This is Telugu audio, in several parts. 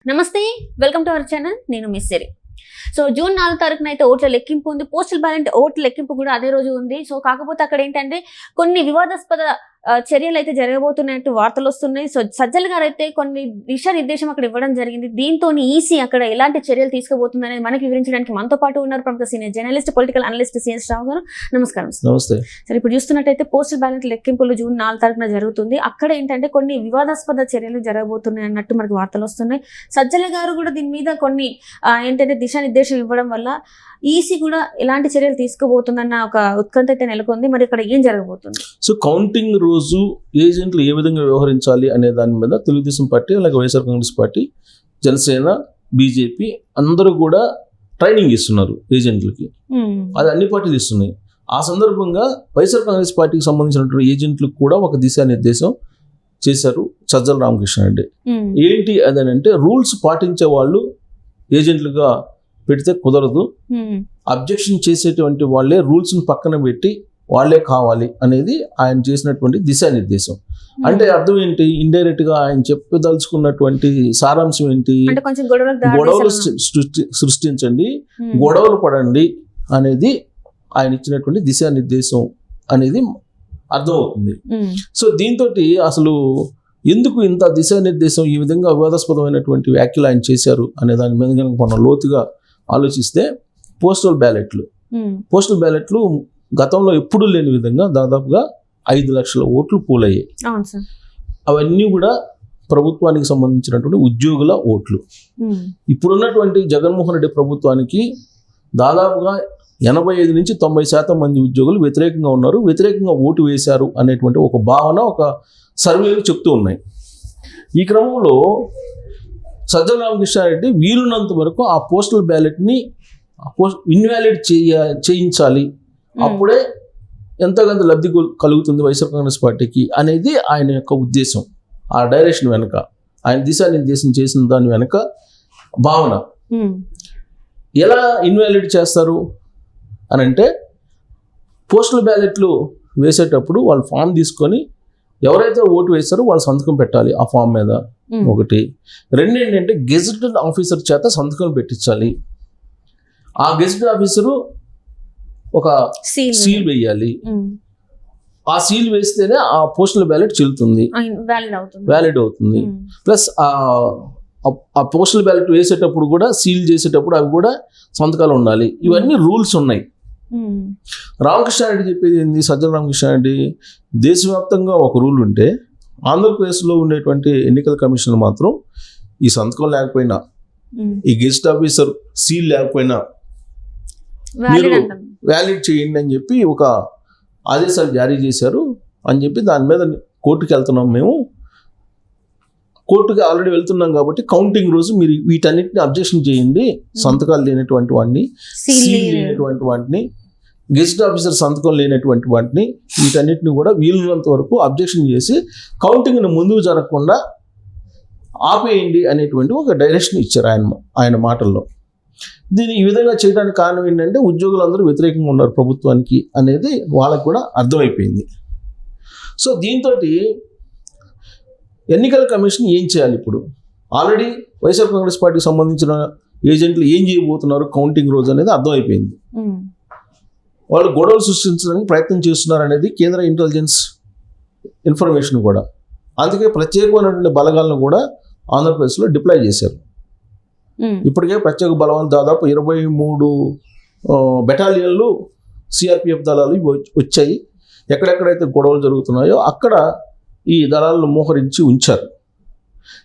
నమస్తే, వెల్కమ్ టు అవర్ ఛానల్. నేను మిస్ సిరి. సో జూన్ 4 తారీఖున అయితే ఓట్ల లెక్కింపు ఉంది. పోస్టల్ బ్యాలెట్ ఓట్ల లెక్కింపు కూడా అదే రోజు ఉంది. సో కాకపోతే అక్కడ ఏంటంటే కొన్ని వివాదాస్పద చర్యలు అయితే జరగబోతున్నట్టు వార్తలు వస్తున్నాయి. సో సజ్జల గారు అయితే కొన్ని దిశానిర్దేశం అక్కడ ఇవ్వడం జరిగింది. దీంతో ఈసీ అక్కడ ఎలాంటి చర్యలు తీసుకోబోతుంది అనేది మనకి వివరించడానికి మనతో పాటు ఉన్నారు ప్రముఖ senior journalist, political analyst CS Rao గారు. నమస్కారం. నమస్తే. సరే, ఇప్పుడు చూస్తున్నట్టయితే పోస్టల్ బ్యాలెట్ లెక్కింపులు జూన్ 4 తారీఖున జరుగుతుంది. అక్కడ ఏంటంటే కొన్ని వివాదాస్పద చర్యలు జరగబోతున్నాయి అన్నట్టు మనకి వార్తలు వస్తున్నాయి. సజ్జల గారు కూడా దీని మీద కొన్ని ఏంటంటే దిశానిర్దేశం ఇవ్వడం వల్ల ఈసీ కూడా ఎలాంటి చర్యలు తీసుకోబోతుందన్న ఒక ఉత్కంఠ అయితే నెలకొంది. మరి ఇక్కడ ఏం జరగబోతుంది? సో కౌంటింగ్ రోజు ఏజెంట్లు ఏ విధంగా వ్యవహరించాలి అనే దాని మీద తెలుగుదేశం పార్టీ, అలాగే వైఎస్ఆర్ కాంగ్రెస్ పార్టీ, జనసేన, బీజేపీ అందరూ కూడా ట్రైనింగ్ ఇస్తున్నారు ఏజెంట్లకి. అది అన్ని పార్టీలు ఇస్తున్నాయి. ఆ సందర్భంగా వైఎస్ఆర్ కాంగ్రెస్ పార్టీకి సంబంధించినటువంటి ఏజెంట్లకు కూడా ఒక దిశానిర్దేశం చేశారు సజ్జల రామకృష్ణారెడ్డి. ఏంటి అదేనంటే, రూల్స్ పాటించే వాళ్ళు ఏజెంట్లుగా పెడితే కుదరదు, అబ్జెక్షన్ చేసేటువంటి వాళ్ళే రూల్స్ని పక్కన పెట్టి వాళ్ళే కావాలి అనేది ఆయన చేసినటువంటి దిశానిర్దేశం. అంటే అర్థం ఏంటి? ఇండైరెక్ట్ గా ఆయన చెప్పదలుచుకున్నటువంటి సారాంశం ఏంటి? గొడవలు సృష్టించండి, గొడవలు పడండి అనేది ఆయన ఇచ్చినటువంటి దిశానిర్దేశం అనేది అర్థమవుతుంది. సో దీంతో అసలు ఎందుకు ఇంత దిశానిర్దేశం, ఈ విధంగా వివాదాస్పదమైనటువంటి వ్యాఖ్యలు ఆయన చేశారు అనే దాని మీద కనుక మనం లోతుగా ఆలోచిస్తే, పోస్టల్ బ్యాలెట్లు గతంలో ఎప్పుడూ లేని విధంగా దాదాపుగా 5 లక్షల ఓట్లు పోలయ్యాయి. అవన్నీ కూడా ప్రభుత్వానికి సంబంధించినటువంటి ఉద్యోగుల ఓట్లు. ఇప్పుడున్నటువంటి జగన్మోహన్ రెడ్డి ప్రభుత్వానికి దాదాపుగా 85 నుంచి 90% మంది ఉద్యోగులు వ్యతిరేకంగా ఉన్నారు, వ్యతిరేకంగా ఓటు వేశారు అనేటువంటి ఒక భావన ఒక సర్వేలు చెప్తూ ఉన్నాయి. ఈ క్రమంలో సజ్జల రామకృష్ణారెడ్డి వీలున్నంత వరకు ఆ పోస్టల్ బ్యాలెట్ని ఇన్వాలిడ్ చేయించాలి, అప్పుడే ఎంతగానో లబ్ధి కలుగుతుంది వైఎస్ఆర్ కాంగ్రెస్ పార్టీకి అనేది ఆయన యొక్క ఉద్దేశం. ఆ డైరెక్షన్ వెనక, ఆయన దిశానిర్దేశం చేసిన దాని వెనక భావన. ఎలా ఇన్వాలిడ్ చేస్తారు అని అంటే, పోస్టల్ బ్యాలెట్లు వేసేటప్పుడు వాళ్ళు ఫామ్ తీసుకొని ఎవరైతే ఓటు వేస్తారో వాళ్ళు సంతకం పెట్టాలి ఆ ఫామ్ మీద. ఒకటి. రెండు ఏంటంటే, గెజిటెడ్ ఆఫీసర్ చేత సంతకం పెట్టించాలి. ఆ గెజిటెడ్ ఆఫీసరు ఒక సీల్ వేయాలి. ఆ సీల్ వేస్తేనే ఆ పోస్టల్ బ్యాలెట్ చెల్లుతుంది, వ్యాలిడ్ అవుతుంది. ప్లస్ ఆ పోస్టల్ బ్యాలెట్ వేసేటప్పుడు కూడా, సీల్ చేసేటప్పుడు అవి కూడా సంతకాలు ఉండాలి. ఇవన్నీ రూల్స్ ఉన్నాయి. రామకృష్ణారెడ్డి చెప్పేది ఏంది? సజ్జల రామకృష్ణారెడ్డి, దేశవ్యాప్తంగా ఒక రూల్ ఉంటే ఆంధ్రప్రదేశ్లో ఉండేటువంటి ఎన్నికల కమిషన్ మాత్రం ఈ సంతకం లేకపోయినా, ఈ గెస్ట్ ఆఫీసర్ సీల్ లేకపోయినా మీరు వ్యాలిడ్ చేయండి అని చెప్పి ఒక ఆదేశాలు జారీ చేశారు అని చెప్పి, దాని మీద కోర్టుకి వెళ్తున్నాం మేము. కోర్టుకి ఆల్రెడీ వెళ్తున్నాం కాబట్టి కౌంటింగ్ రోజు మీరు వీటన్నిటిని అబ్జెక్షన్ చేయండి. సంతకాలు లేనటువంటి వాటిని, సీల్ లేనటువంటి వాటిని, గెస్ట్ ఆఫీసర్ సంతకం లేనటువంటి వాటిని, వీటన్నిటిని కూడా వీలున్నంత వరకు అబ్జెక్షన్ చేసి కౌంటింగ్ను ముందుకు జరగకుండా ఆపేయండి అనేటువంటి ఒక డైరెక్షన్ ఇచ్చారు ఆయన మాటల్లో. దీన్ని ఈ విధంగా చేయడానికి కారణం ఏంటంటే, ఉద్యోగులందరూ వ్యతిరేకంగా ఉన్నారు ప్రభుత్వానికి అనేది వాళ్ళకు కూడా అర్థమైపోయింది. సో దీంతో ఎన్నికల కమిషన్ ఏం చేయాలి ఇప్పుడు? ఆల్రెడీ వైఎస్ఆర్ కాంగ్రెస్ పార్టీకి సంబంధించిన ఏజెంట్లు ఏం చేయబోతున్నారు కౌంటింగ్ రోజు అనేది అర్థమైపోయింది. వాళ్ళు గొడవలు సృష్టించడానికి ప్రయత్నం చేస్తున్నారు అనేది కేంద్ర ఇంటెలిజెన్స్ ఇన్ఫర్మేషన్ కూడా. అందుకే ప్రత్యేకమైనటువంటి బలగాలను కూడా ఆంధ్రప్రదేశ్లో డిప్లాయ్ చేశారు. ఇప్పటికే ప్రత్యేక బలగాలు దాదాపు 23 బెటాలియన్లు సిఆర్పిఎఫ్ దళాలు వచ్చాయి. ఎక్కడెక్కడైతే గొడవలు జరుగుతున్నాయో అక్కడ ఈ దళాలను మోహరించి ఉంచారు.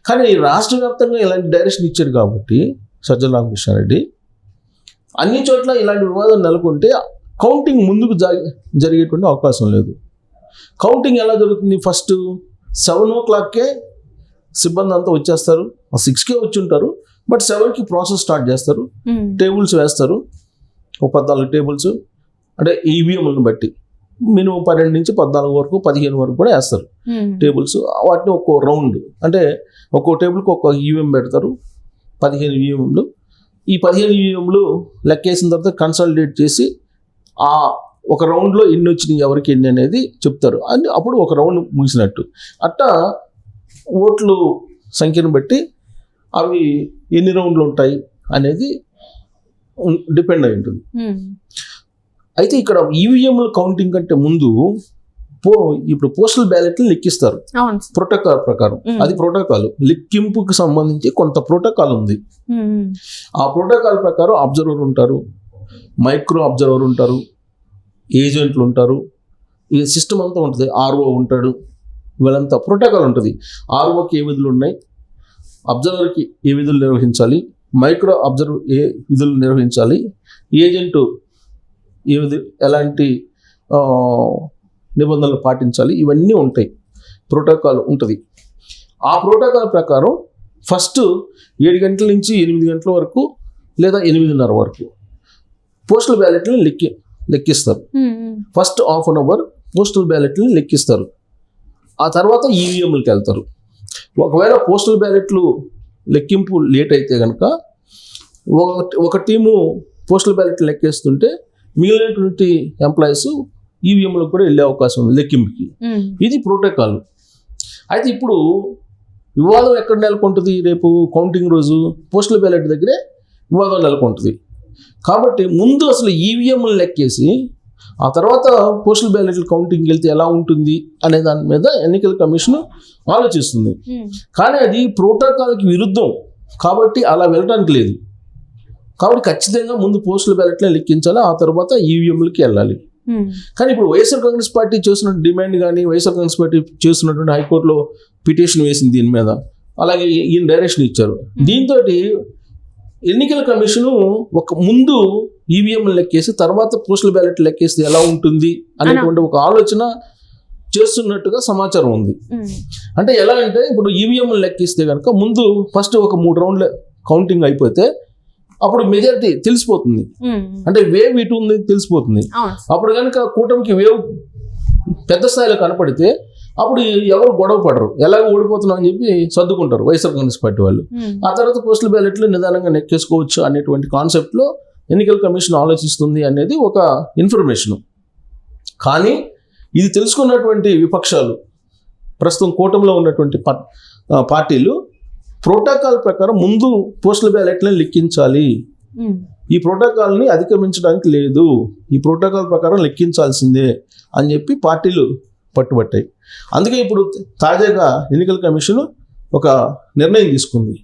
కానీ రాష్ట్ర వ్యాప్తంగా ఇలాంటి డైరెక్షన్ ఇచ్చారు కాబట్టి సజ్జల రామకృష్ణారెడ్డి, అన్ని చోట్ల ఇలాంటి వివాదం నెలకొంటే కౌంటింగ్ ముందుకు జరిగేటువంటి అవకాశం లేదు. కౌంటింగ్ ఎలా జరుగుతుంది? ఫస్ట్ 7 o'clockకే సిబ్బంది అంతా వచ్చేస్తారు, 6కే వచ్చి ఉంటారు. బట్ 7కి ప్రాసెస్ స్టార్ట్ చేస్తారు. టేబుల్స్ వేస్తారు, ఒక 14 టేబుల్స్, అంటే ఈవీఎంలను బట్టి మినిమం 12 నుంచి 14 వరకు, 15 వరకు కూడా వేస్తారు టేబుల్స్. వాటిని ఒక్కో రౌండ్, అంటే ఒక్కో టేబుల్కి ఒక్కో ఈవీఎం పెడతారు, 15 ఈవీఎంలు. ఈ 15 ఈవీఎంలు లెక్కేసిన తర్వాత కన్సల్టేట్ చేసి ఆ ఒక రౌండ్లో ఎన్ని వచ్చినాయి, ఎవరికి ఎన్ని అనేది చెప్తారు. అని అప్పుడు ఒక రౌండ్ ముగిసినట్టు. అట్టా ఓట్లు సంఖ్యను బట్టి అవి ఎన్ని రౌండ్లు ఉంటాయి అనేది డిపెండ్ అయి ఉంటుంది. అయితే ఇక్కడ ఈవీఎంల కౌంటింగ్ కంటే ముందు ఇప్పుడు పోస్టల్ బ్యాలెట్లు లెక్కిస్తారు ప్రోటోకాల్ ప్రకారం. అది ప్రోటోకాల్ లెక్కింపుకి సంబంధించి కొంత ప్రోటోకాల్ ఉంది. ఆ ప్రోటోకాల్ ప్రకారం అబ్జర్వర్ ఉంటారు, మైక్రో అబ్జర్వర్ ఉంటారు, ఏజెంట్లు ఉంటారు, ఈ సిస్టమ్ అంతా ఉంటుంది. ఆర్ఓ ఉంటాడు, వీళ్ళంతా ప్రోటోకాల్ ఉంటుంది. ఆర్ఓకి ఏ విధులు ఉన్నాయి, అబ్జర్వర్కి ఏ విధులు నిర్వహించాలి, మైక్రో అబ్జర్వర్ ఏ విధులు నిర్వహించాలి, ఏజెంటు ఎలాంటి నిబంధనలు పాటించాలి, ఇవన్నీ ఉంటాయి. ప్రోటోకాల్ ఉంటుంది. ఆ ప్రోటోకాల్ ప్రకారం ఫస్ట్ 7 గంటల నుంచి 8 గంటల వరకు లేదా 8:30 వరకు పోస్టల్ బ్యాలెట్లను లెక్కిస్తారు. First half an hour postal బ్యాలెట్లను లెక్కిస్తారు. ఆ తర్వాత ఈవీఎంలకు వెళ్తారు. ఒకవేళ పోస్టల్ బ్యాలెట్లు లెక్కింపు లేట్ అయితే కనుక ఒక టీము పోస్టల్ బ్యాలెట్లు లెక్కేస్తుంటే మిగిలినటువంటి ఎంప్లాయీస్ ఈవీఎంలకు కూడా వెళ్ళే అవకాశం ఉంది లెక్కింపుకి. ఇది ప్రోటోకాల్. అయితే ఇప్పుడు వివాదం ఎక్కడ నెలకొంటుంది? రేపు కౌంటింగ్ రోజు పోస్టల్ బ్యాలెట్ దగ్గరే వివాదం నెలకొంటుంది. కాబట్టి ముందు అసలు ఈవీఎంలు లెక్కేసి ఆ తర్వాత పోస్టల్ బ్యాలెట్లు కౌంటింగ్కి వెళ్తే ఎలా ఉంటుంది అనే దాని మీద ఎన్నికల కమిషన్ ఆలోచిస్తుంది. కానీ అది ప్రోటోకాల్కి విరుద్ధం కాబట్టి అలా వెళ్ళడానికి లేదు. కాబట్టి ఖచ్చితంగా ముందు పోస్టల్ బ్యాలెట్లే లెక్కించాలి, ఆ తర్వాత ఈవీఎంలకి వెళ్ళాలి. కానీ ఇప్పుడు వైఎస్ఆర్ కాంగ్రెస్ పార్టీ చేసిన డిమాండ్ కానీ వైఎస్ఆర్ కాంగ్రెస్ పార్టీ చేస్తున్నటువంటి హైకోర్టులో పిటిషన్ వేసింది దీని మీద, అలాగే ఈయన డైరెక్షన్ ఇచ్చారు. దీంతో ఎన్నికల కమిషను ముందు ఈవీఎం లెక్కేసి తర్వాత పోస్టల్ బ్యాలెట్ లెక్కేస్తే ఎలా ఉంటుంది అనేటువంటి ఒక ఆలోచన చేస్తున్నట్టుగా సమాచారం ఉంది. అంటే ఎలా అంటే ఇప్పుడు ఈవీఎం లెక్కిస్తే కనుక ముందు ఫస్ట్ ఒక 3 రౌండ్ల కౌంటింగ్ అయిపోతే అప్పుడు మెజారిటీ తెలిసిపోతుంది. అంటే వేవ్ ఇటు ఉంది తెలిసిపోతుంది. అప్పుడు కనుక కూటమికి వేవ్ పెద్ద స్థాయిలో కనపడితే అప్పుడు ఎవరు గొడవ పడరు, ఎలాగో ఓడిపోతున్నాం అని చెప్పి సర్దుకుంటారు వైఎస్ఆర్ కాంగ్రెస్ పార్టీ వాళ్ళు. ఆ తర్వాత పోస్టల్ బ్యాలెట్లు నిదానంగా నెక్కేసుకోవచ్చు అనేటువంటి కాన్సెప్ట్లో ఎన్నికల కమిషన్ ఆలోచిస్తుంది అనేది ఒక ఇన్ఫర్మేషన్. కానీ ఇది తెలుసుకున్నటువంటి విపక్షాలు, ప్రస్తుతం కూటమిలో ఉన్నటువంటి పార్టీలు ప్రోటోకాల్ ప్రకారం ముందు పోస్టల్ బ్యాలెట్లను లెక్కించాలి, ఈ ప్రోటోకాల్ని అధిగమించడానికి లేదు, ఈ ప్రోటోకాల్ ప్రకారం లెక్కించాల్సిందే అని చెప్పి పార్టీలు పట్టుబట్టాయి. అందుకే ఇప్పుడు తాజాగా ఎన్నికల కమిషన్ ఒక నిర్ణయం తీసుకుంది.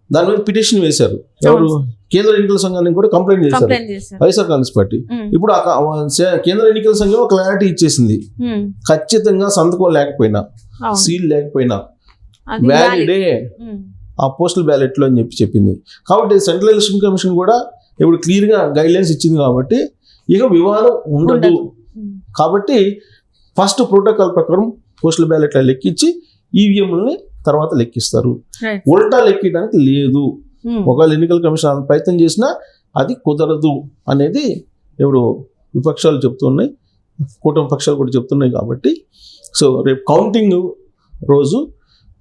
దాని మీద పిటిషన్ వేశారు. ఎవరు? కేంద్ర ఎన్నికల సంఘానికి కూడా కంప్లైంట్ చేశారు వైఎస్ఆర్ కాంగ్రెస్ పార్టీ. ఇప్పుడు కేంద్ర ఎన్నికల సంఘం ఒక క్లారిటీ ఇచ్చేసింది. ఖచ్చితంగా సంతకం లేకపోయినా, సీల్ లేకపోయినా వ్యాలిడే ఆ పోస్టల్ బ్యాలెట్లో అని చెప్పింది. కాబట్టి సెంట్రల్ ఎలక్షన్ కమిషన్ కూడా ఇప్పుడు క్లియర్గా గైడ్లైన్స్ ఇచ్చింది. కాబట్టి ఇక వివాదం ఉండదు. కాబట్టి ఫస్ట్ ప్రోటోకాల్ ప్రకారం పోస్టల్ బ్యాలెట్ల లెక్కించి ఈవీఎంలని తర్వాత లెక్కిస్తారు. ఉల్టా లెక్కడానికి లేదు. ఒకవేళ ఎన్నికల కమిషన్ ప్రయత్నం చేసినా అది కుదరదు అనేది ఇప్పుడు విపక్షాలు చెప్తున్నాయి, కూటమి పక్షాలు కూడా చెప్తున్నాయి. కాబట్టి సో రేపు కౌంటింగ్ రోజు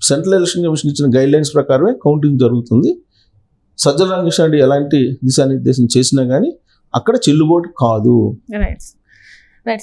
సెంట్రల్ ఎలక్షన్ కమిషన్ ఇచ్చిన గైడ్లైన్స్ ప్రకారమే కౌంటింగ్ జరుగుతుంది. సజ్జల రామకృష్ణారెడ్డి ఎలాంటి దిశానిర్దేశం చేసినా కానీ అక్కడ చెల్లుబాటు కాదు.